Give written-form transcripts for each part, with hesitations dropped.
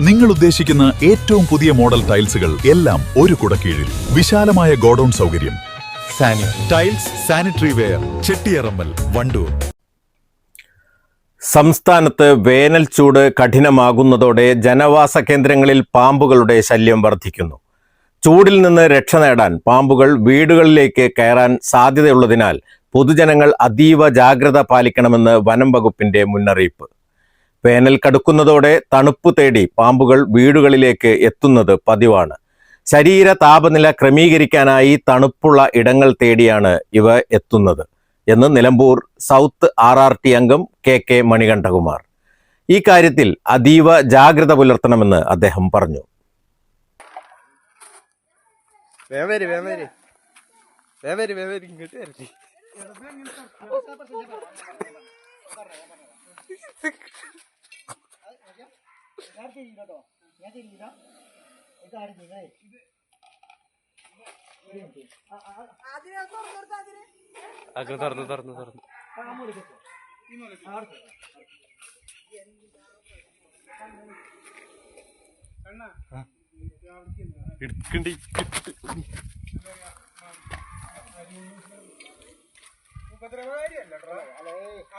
നിങ്ങൾ ഉദ്ദേശിക്കുന്ന ഏറ്റവും പുതിയ മോഡൽ ടൈൽസുകൾ എല്ലാം ഒരു കുടക്കീഴിൽ. വിശാലമായ ഗോഡൌൺ സൗകര്യം. സാനിയോ tiles, sanitary ware, Chettiyarammal, Wandoor. സംസ്ഥാനത്ത് വേനൽ ചൂട് കഠിനമാകുന്നതോടെ ജനവാസ കേന്ദ്രങ്ങളിൽ പാമ്പുകളുടെ ശല്യം വർദ്ധിക്കുന്നു. ചൂടിൽ നിന്ന് രക്ഷ നേടാൻ പാമ്പുകൾ വീടുകളിലേക്ക് കയറാൻ സാധ്യതയുള്ളതിനാൽ പൊതുജനങ്ങൾ അതീവ ജാഗ്രത പാലിക്കണമെന്ന് വനം വകുപ്പിന്റെ മുന്നറിയിപ്പ്. വേനൽ കടുക്കുന്നതോടെ തണുപ്പ് തേടി പാമ്പുകൾ വീടുകളിലേക്ക് എത്തുന്നത് പതിവാണ്. ശരീര താപനില ക്രമീകരിക്കാനായി തണുപ്പുള്ള ഇടങ്ങൾ തേടിയാണ് ഇവ എത്തുന്നത് എന്ന് നിലമ്പൂർ സൗത്ത് RRT അംഗം KK മണികണ്ഠകുമാർ. ഈ കാര്യത്തിൽ അതീവ ജാഗ്രത പുലർത്തണമെന്ന് അദ്ദേഹം പറഞ്ഞു.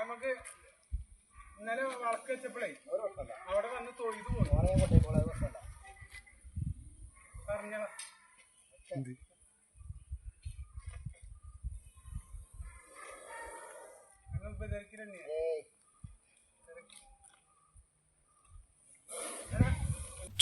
നമുക്ക് ഇന്നലെ വളക്ക് വെച്ചപ്പോഴേ അവിടെ വന്ന് തൊഴുതു പോകും.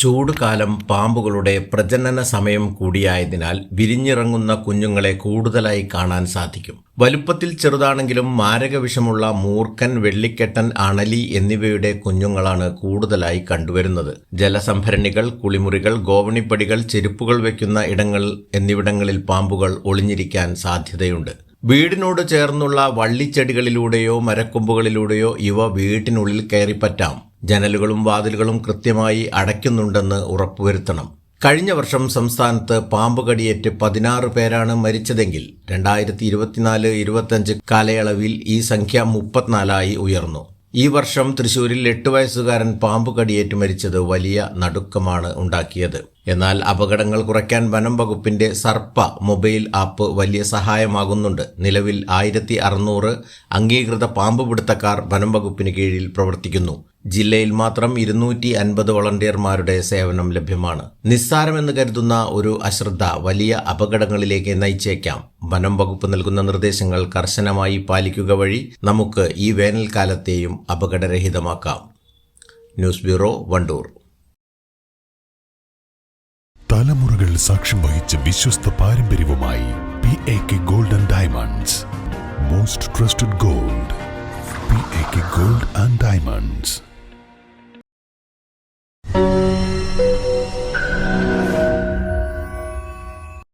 ചൂടുകാലം പാമ്പുകളുടെ പ്രജനന സമയം കൂടിയായതിനാൽ വിരിഞ്ഞിറങ്ങുന്ന കുഞ്ഞുങ്ങളെ കൂടുതലായി കാണാൻ സാധിക്കും. വലുപ്പത്തിൽ ചെറുതാണെങ്കിലും മാരകവിഷമുള്ള മൂർഖൻ, വെള്ളിക്കെട്ടൻ, അണലി എന്നിവയുടെ കുഞ്ഞുങ്ങളാണ് കൂടുതലായി കണ്ടുവരുന്നത്. ജലസംഭരണികൾ, കുളിമുറികൾ, ഗോവണിപ്പടികൾ, ചെരുപ്പുകൾ വയ്ക്കുന്ന ഇടങ്ങൾ എന്നിവിടങ്ങളിൽ പാമ്പുകൾ ഒളിഞ്ഞിരിക്കാൻ സാധ്യതയുണ്ട്. വീടിനോട് ചേർന്നുള്ള വള്ളിച്ചെടികളിലൂടെയോ മരക്കൊമ്പുകളിലൂടെയോ ഇവ വീട്ടിനുള്ളിൽ കയറിപ്പറ്റാം. ജനലുകളും വാതിലുകളും കൃത്യമായി അടയ്ക്കുന്നുണ്ടെന്ന് ഉറപ്പുവരുത്തണം. കഴിഞ്ഞ വർഷം സംസ്ഥാനത്ത് പാമ്പ് കടിയേറ്റ് 16 പേരാണ് മരിച്ചതെങ്കിൽ 2024-25 കാലയളവിൽ ഈ സംഖ്യ 34 ഉയർന്നു. ഈ വർഷം തൃശൂരിൽ 8 വയസ്സുകാരൻ പാമ്പ് കടിയേറ്റ് മരിച്ചത് വലിയ നടുക്കമാണ് ഉണ്ടാക്കിയത്. എന്നാൽ അപകടങ്ങൾ കുറയ്ക്കാൻ വനം വകുപ്പിന്റെ സർപ്പ മൊബൈൽ ആപ്പ് വലിയ സഹായമാകുന്നുണ്ട്. നിലവിൽ 1600 അംഗീകൃത പാമ്പ് പിടുത്തക്കാർ വനം വകുപ്പിന് കീഴിൽ പ്രവർത്തിക്കുന്നു. ജില്ലയിൽ മാത്രം 250 വളണ്ടിയർമാരുടെ സേവനം ലഭ്യമാണ്. നിസ്സാരമെന്ന് കരുതുന്ന ഒരു അശ്രദ്ധ വലിയ അപകടങ്ങളിലേക്ക് നയിച്ചേക്കാം. വനം വകുപ്പ് നൽകുന്ന നിർദ്ദേശങ്ങൾ കർശനമായി പാലിക്കുക വഴി നമുക്ക് ഈ വേനൽക്കാലത്തെയും അപകടരഹിതമാക്കാം. News bureau, Wandoor. തലമുറകൾ സാക്ഷ്യം വഹിച്ച വിശ്വസ്ത പാരമ്പര്യവുമായി PAK Gold and Diamonds. Most trusted gold. PAK Gold and Diamonds.